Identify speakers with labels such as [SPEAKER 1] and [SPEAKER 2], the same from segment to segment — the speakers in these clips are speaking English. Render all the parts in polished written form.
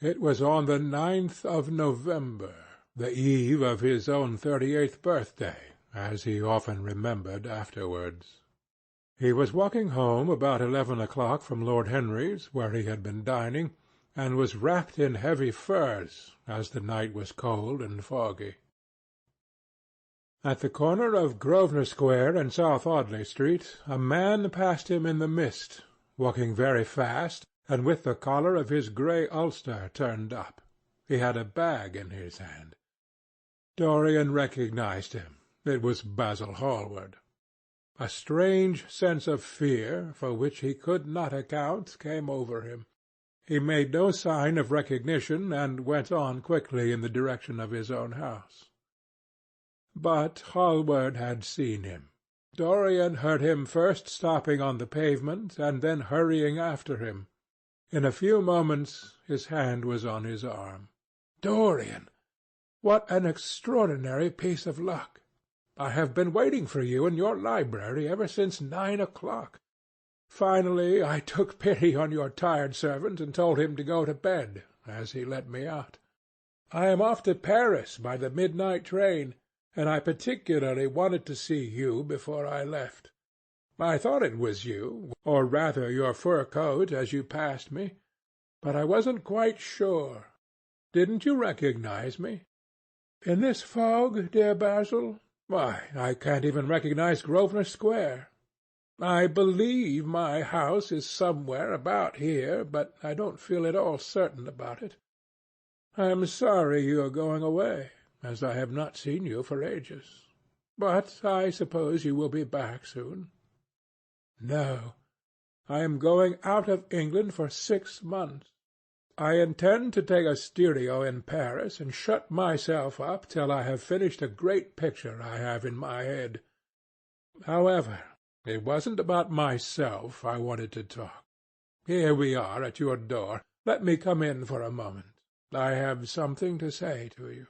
[SPEAKER 1] It was on the 9th of November, the eve of his own 38th birthday, as he often remembered afterwards. He was walking home about 11 o'clock from Lord Henry's, where he had been dining, and was wrapped in heavy furs, as the night was cold and foggy. At the corner of Grosvenor Square and South Audley Street a man passed him in the mist, walking very fast, and with the collar of his grey ulster turned up. He had a bag in his hand. Dorian recognized him. It was Basil Hallward. A strange sense of fear, for which he could not account, came over him. He made no sign of recognition, and went on quickly in the direction of his own house. But Hallward had seen him. Dorian heard him first stopping on the pavement, and then hurrying after him. In a few moments his hand was on his arm. "Dorian! What an extraordinary piece of luck! I have been waiting for you in your library ever since 9 o'clock. Finally I took pity on your tired servant and told him to go to bed, as he let me out. I am off to Paris by the midnight train, and I particularly wanted to see you before I left. I thought it was you, or rather your fur coat, as you passed me, but I wasn't quite sure. Didn't you recognize me? In this fog, dear Basil? Why, I can't even recognize Grosvenor Square. I believe my house is somewhere about here, but I don't feel at all certain about it. I am sorry you are going away, as I have not seen you for ages. But I suppose you will be back soon." "No. I am going out of England for 6 months. I intend to take a studio in Paris and shut myself up till I have finished a great picture I have in my head. However, it wasn't about myself I wanted to talk. Here we are at your door. Let me come in for a moment. I have something to say to you."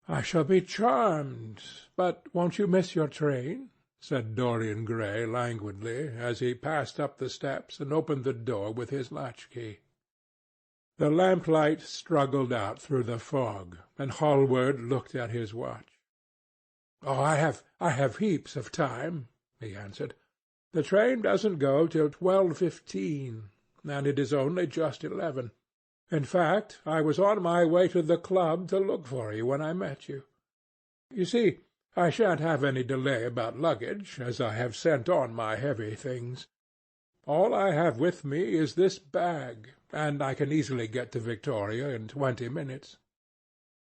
[SPEAKER 1] "I shall be charmed. But won't you miss your train?" said Dorian Gray languidly, as he passed up the steps and opened the door with his latch-key. The lamplight struggled out through the fog, and Hallward looked at his watch. "Oh, I have heaps of time," he answered. "The train doesn't go till 12:15, and it is only just 11. In fact, I was on my way to the club to look for you when I met you. You see, I shan't have any delay about luggage, as I have sent on my heavy things. All I have with me is this bag, and I can easily get to Victoria in 20 minutes.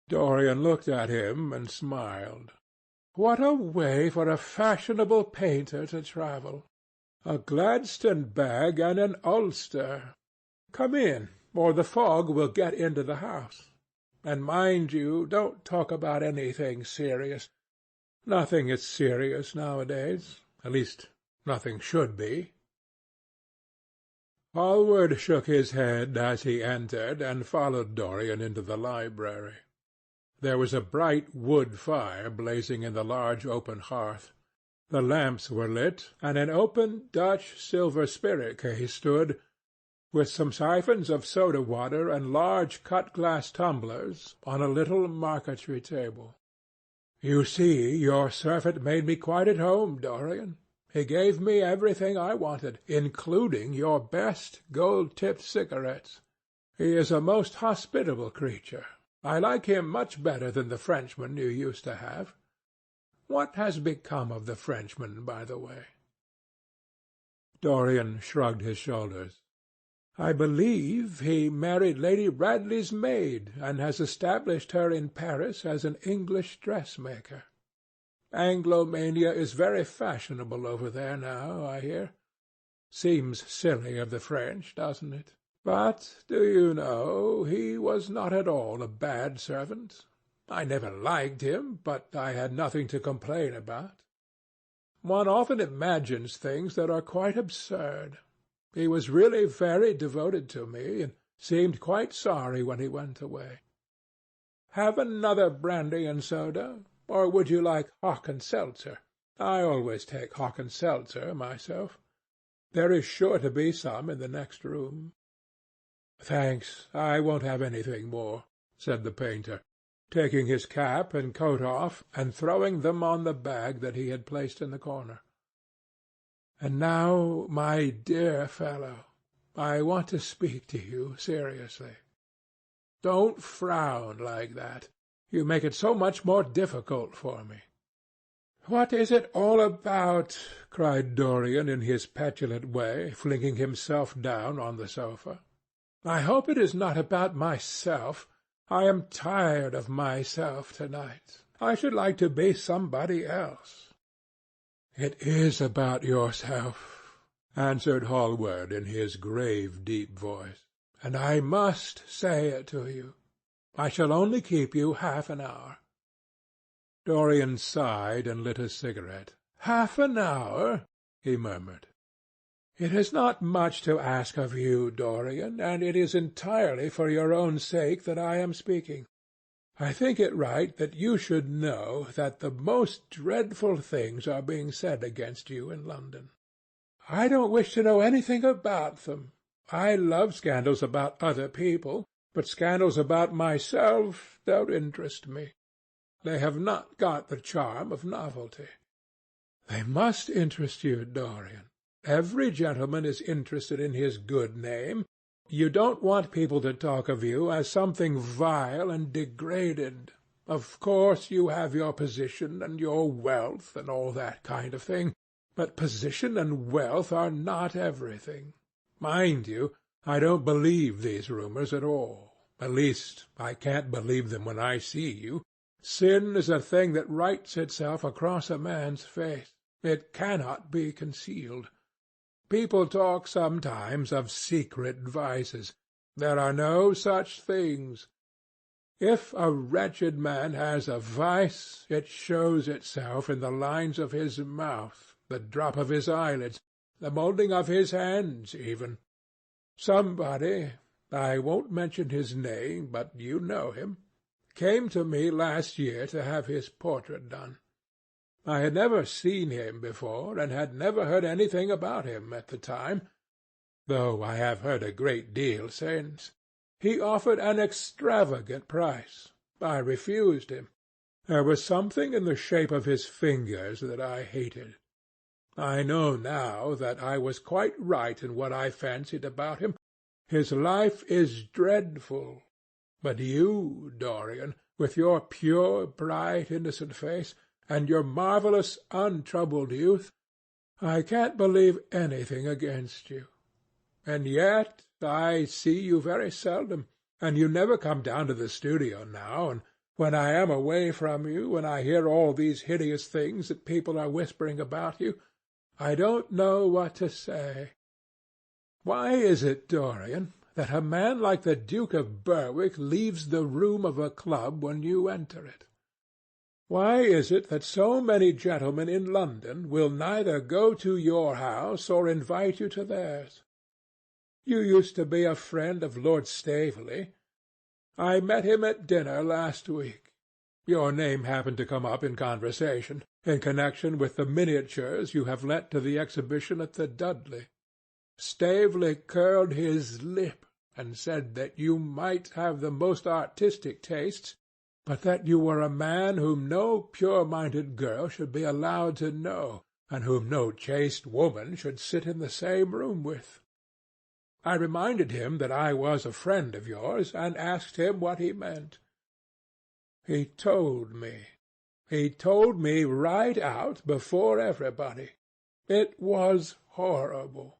[SPEAKER 1] Dorian looked at him and smiled. What a way for a fashionable painter to travel! A Gladstone bag and an ulster. Come in, or the fog will get into the house. And mind you, don't talk about anything serious. Nothing is serious nowadays. At least, nothing should be." Hallward shook his head as he entered, and followed Dorian into the library. There was a bright wood fire blazing in the large open hearth. The lamps were lit, and an open Dutch silver spirit-case stood, with some siphons of soda-water and large cut-glass tumblers, on a little marquetry table. "You see, your servant made me quite at home, Dorian. He gave me everything I wanted, including your best gold-tipped cigarettes. He is a most hospitable creature. I like him much better than the Frenchman you used to have. What has become of the Frenchman, by the way?" Dorian shrugged his shoulders. "I believe he married Lady Radley's maid, and has established her in Paris as an English dressmaker. Anglomania is very fashionable over there now, I hear. Seems silly of the French, doesn't it? But, do you know, he was not at all a bad servant. I never liked him, but I had nothing to complain about. One often imagines things that are quite absurd. He was really very devoted to me, and seemed quite sorry when he went away. Have another brandy and soda, or would you like hock and seltzer? I always take hock and seltzer myself. There is sure to be some in the next room." "Thanks, I won't have anything more," said the painter, taking his cap and coat off and throwing them on the bag that he had placed in the corner. "And now, my dear fellow, I want to speak to you seriously. Don't frown like that. You make it so much more difficult for me." "What is it all about?" cried Dorian in his petulant way, flinging himself down on the sofa. "I hope it is not about myself. I am tired of myself to-night. I should like to be somebody else." "It is about yourself," answered Hallward in his grave, deep voice, "and I must say it to you. I shall only keep you half an hour." Dorian sighed and lit a cigarette. "Half an hour?" he murmured. "It is not much to ask of you, Dorian, and it is entirely for your own sake that I am speaking. I think it right that you should know that the most dreadful things are being said against you in London. I don't wish to know anything about them. I love scandals about other people, but scandals about myself don't interest me. They have not got the charm of novelty." "They must interest you, Dorian. Every gentleman is interested in his good name. You don't want people to talk of you as something vile and degraded. Of course you have your position and your wealth and all that kind of thing, but position and wealth are not everything. Mind you, I don't believe these rumours at all. At least, I can't believe them when I see you. Sin is a thing that writes itself across a man's face. It cannot be concealed. People talk sometimes of secret vices. There are no such things. If a wretched man has a vice, it shows itself in the lines of his mouth, the drop of his eyelids, the moulding of his hands even. Somebody, I won't mention his name, but you know him, came to me last year to have his portrait done. I had never seen him before, and had never heard anything about him at the time, though I have heard a great deal since. He offered an extravagant price. I refused him. There was something in the shape of his fingers that I hated. I know now that I was quite right in what I fancied about him. His life is dreadful. But you, Dorian, with your pure, bright, innocent face, and your marvellous, untroubled youth, I can't believe anything against you. And yet I see you very seldom, and you never come down to the studio now, and when I am away from you, and I hear all these hideous things that people are whispering about you, I don't know what to say. Why is it, Dorian, that a man like the Duke of Berwick leaves the room of a club when you enter it? Why is it that so many gentlemen in London will neither go to your house or invite you to theirs? You used to be a friend of Lord Staveley. I met him at dinner last week. Your name happened to come up in conversation, in connection with the miniatures you have lent to the exhibition at the Dudley. Staveley curled his lip and said that you might have the most artistic tastes, but that you were a man whom no pure-minded girl should be allowed to know, and whom no chaste woman should sit in the same room with. I reminded him that I was a friend of yours, and asked him what he meant. He told me. He told me right out before everybody. It was horrible.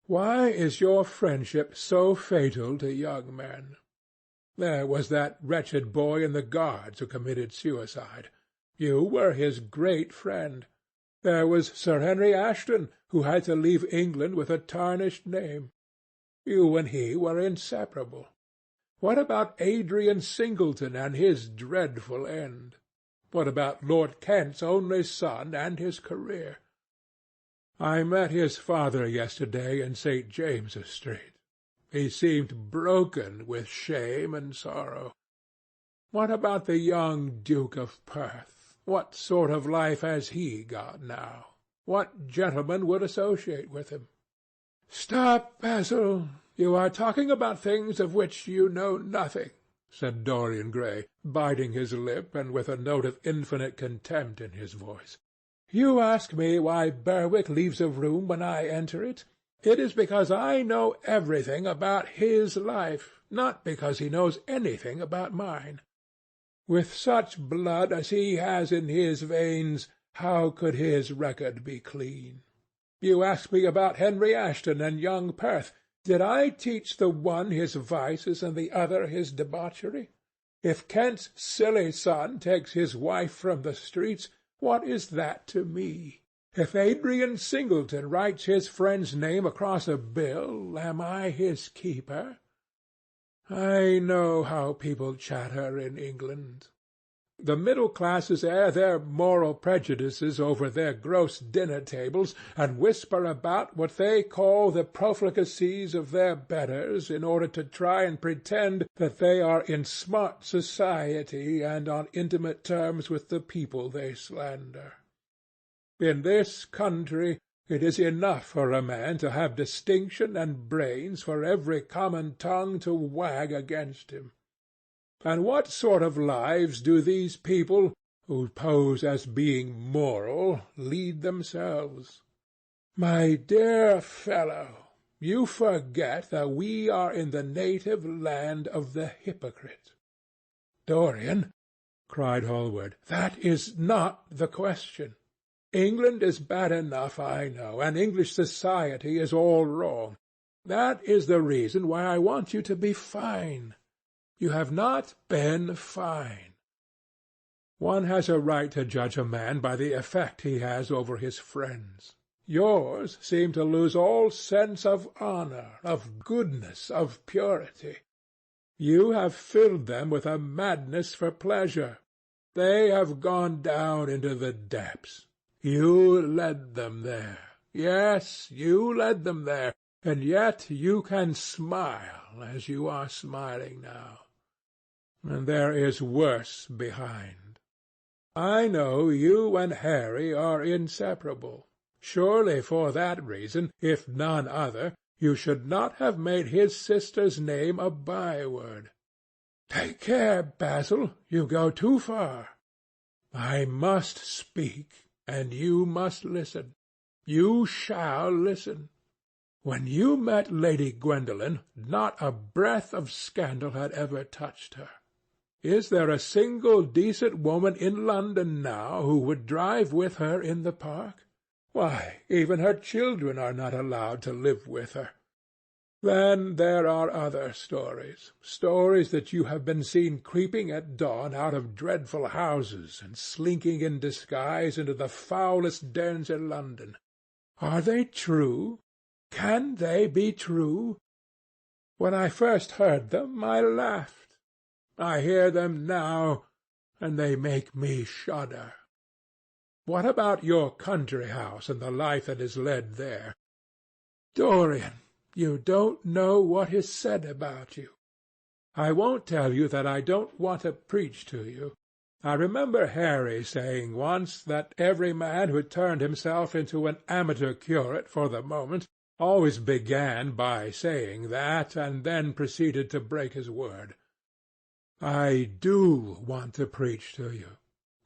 [SPEAKER 1] Why is your friendship so fatal to young men? There was that wretched boy in the Guards who committed suicide. You were his great friend. There was Sir Henry Ashton, who had to leave England with a tarnished name. You and he were inseparable. What about Adrian Singleton and his dreadful end? What about Lord Kent's only son and his career? I met his father yesterday in St. James's Street. He seemed broken with shame and sorrow. What about the young Duke of Perth? What sort of life has he got now? What gentleman would associate with him? Stop, Basil. "You are talking about things of which you know nothing," said Dorian Gray, biting his lip and with a note of infinite contempt in his voice. "You ask me why Berwick leaves a room when I enter it. It is because I know everything about his life, not because he knows anything about mine. With such blood as he has in his veins, how could his record be clean? You ask me about Henry Ashton and young Perth. Did I teach the one his vices and the other his debauchery? If Kent's silly son takes his wife from the streets, what is that to me? If Adrian Singleton writes his friend's name across a bill, am I his keeper? I know how people chatter in England. The middle classes air their moral prejudices over their gross dinner-tables, and whisper about what they call the profligacies of their betters in order to try and pretend that they are in smart society and on intimate terms with the people they slander. In this country it is enough for a man to have distinction and brains for every common tongue to wag against him. And what sort of lives do these people, who pose as being moral, lead themselves? My dear fellow, you forget that we are in the native land of the hypocrite." "Dorian," cried Hallward, "that is not the question. England is bad enough, I know, and English society is all wrong. That is the reason why I want you to be fine. You have not been fine. One has a right to judge a man by the effect he has over his friends. Yours seem to lose all sense of honour, of goodness, of purity. You have filled them with a madness for pleasure. They have gone down into the depths. You led them there. Yes, you led them there, and yet you can smile as you are smiling now. And there is worse behind. I know you and Harry are inseparable. Surely for that reason, if none other, you should not have made his sister's name a byword. Take care, Basil, you go too far. I must speak, and you must listen. You shall listen. When you met Lady Gwendolen, not a breath of scandal had ever touched her. Is there a single decent woman in London now who would drive with her in the park? Why, even her children are not allowed to live with her. Then there are other stories, stories that you have been seen creeping at dawn out of dreadful houses and slinking in disguise into the foulest dens in London. Are they true? Can they be true? When I first heard them, I laughed. I hear them now, and they make me shudder. What about your country house and the life that is led there? Dorian, you don't know what is said about you. I won't tell you that I don't want to preach to you. I remember Harry saying once that every man who turned himself into an amateur curate for the moment always began by saying that, and then proceeded to break his word. I do want to preach to you.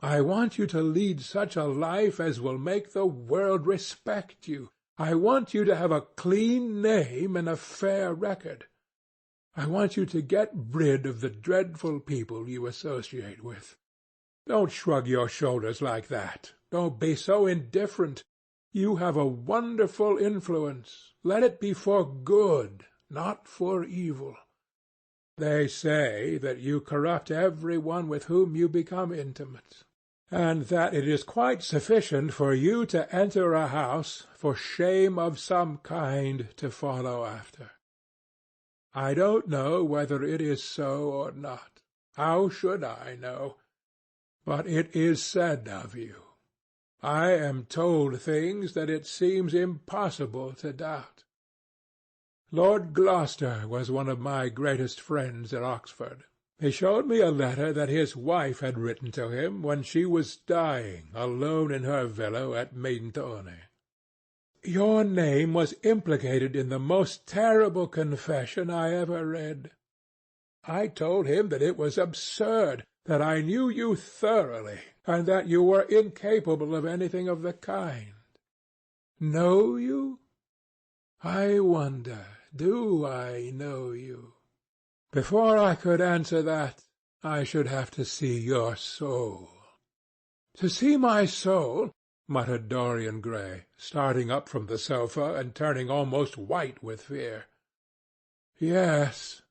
[SPEAKER 1] I want you to lead such a life as will make the world respect you. I want you to have a clean name and a fair record. I want you to get rid of the dreadful people you associate with. Don't shrug your shoulders like that. Don't be so indifferent. You have a wonderful influence. Let it be for good, not for evil. They say that you corrupt every one with whom you become intimate, and that it is quite sufficient for you to enter a house for shame of some kind to follow after. I don't know whether it is so or not. How should I know? But it is said of you. I am told things that it seems impossible to doubt. Lord Gloucester was one of my greatest friends at Oxford. He showed me a letter that his wife had written to him when she was dying alone in her villa at Mentone. Your name was implicated in the most terrible confession I ever read. I told him that it was absurd, that I knew you thoroughly, and that you were incapable of anything of the kind. Know you? I wonder, do I know you? Before I could answer that, I should have to see your soul. To see my soul? Muttered Dorian Gray, starting up from the sofa and turning almost white with fear. Yes,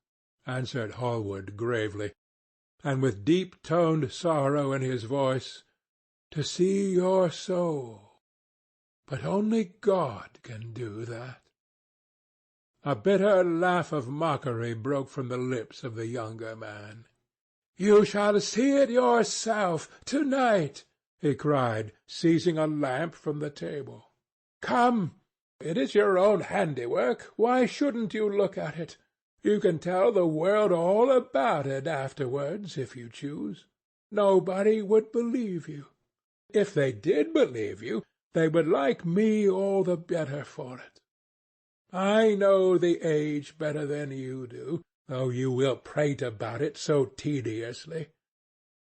[SPEAKER 1] answered Hallward gravely, and with deep-toned sorrow in his voice, to see your soul. But only God can do that. A bitter laugh of mockery broke from the lips of the younger man. You shall see it yourself to-night, he cried, seizing a lamp from the table. Come, it is your own handiwork. Why shouldn't you look at it? You can tell the world all about it afterwards, if you choose. Nobody would believe you. If they did believe you, they would like me all the better for it. I know the age better than you do, though you will prate about it so tediously.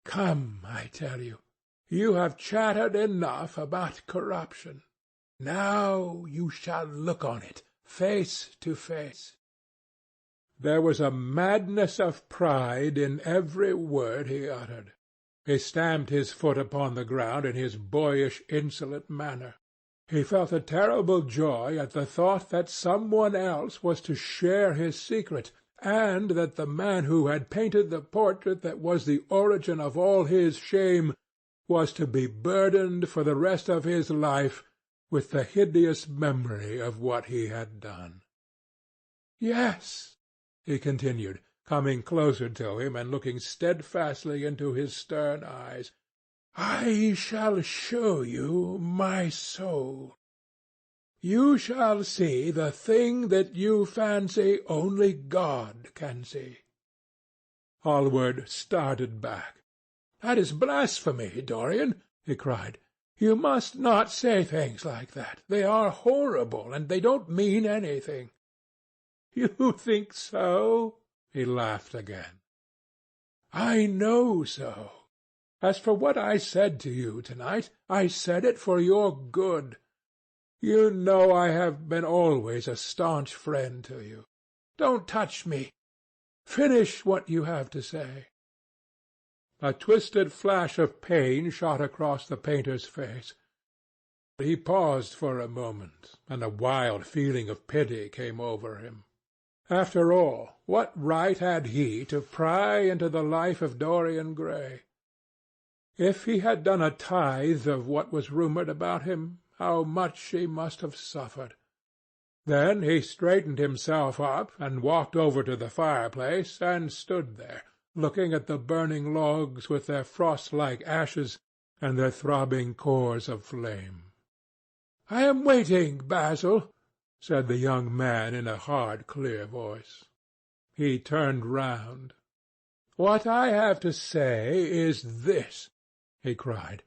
[SPEAKER 1] Come, I tell you, you have chattered enough about corruption. Now you shall look on it, face to face. There was a madness of pride in every word he uttered. He stamped his foot upon the ground in his boyish, insolent manner. He felt a terrible joy at the thought that someone else was to share his secret, and that the man who had painted the portrait that was the origin of all his shame was to be burdened for the rest of his life with the hideous memory of what he had done. Yes, he continued, coming closer to him and looking steadfastly into his stern eyes, I shall show you my soul. You shall see the thing that you fancy only God can see. Hallward started back. That is blasphemy, Dorian, he cried. You must not say things like that. They are horrible, and they don't mean anything. You think so? He laughed again. I know so. As for what I said to you tonight, I said it for your good. You know I have been always a staunch friend to you. Don't touch me. Finish what you have to say. A twisted flash of pain shot across the painter's face. He paused for a moment, and a wild feeling of pity came over him. After all, what right had he to pry into the life of Dorian Gray? If he had done a tithe of what was rumoured about him, how much he must have suffered. Then he straightened himself up, and walked over to the fireplace, and stood there, looking at the burning logs with their frost-like ashes and their throbbing cores of flame. "I am waiting, Basil," said the young man in a hard, clear voice. He turned round. "What I have to say is this," he cried.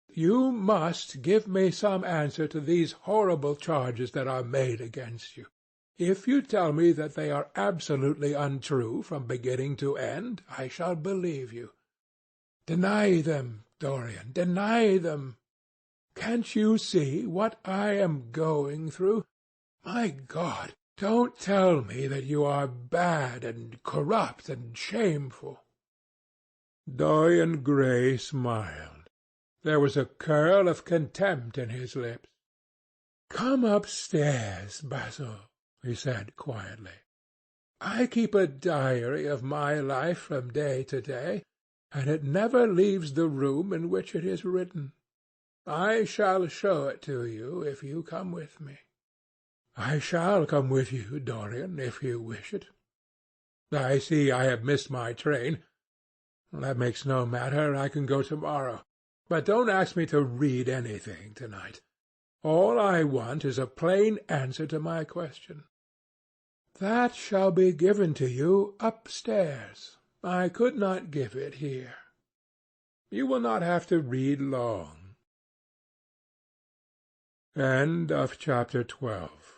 [SPEAKER 1] "You must give me some answer to these horrible charges that are made against you. If you tell me that they are absolutely untrue from beginning to end, I shall believe you. Deny them, Dorian, deny them. Can't you see what I am going through? My God, don't tell me that you are bad and corrupt and shameful." Dorian Gray smiled. There was a curl of contempt in his lips. "Come upstairs, Basil," he said quietly. "I keep a diary of my life from day to day, and it never leaves the room in which it is written. I shall show it to you if you come with me." "I shall come with you, Dorian, if you wish it. I see I have missed my train. That makes no matter. I can go to-morrow. But don't ask me to read anything to-night. All I want is a plain answer to my question." "That shall be given to you upstairs. I could not give it here." "You will not have to read long." Chapter 12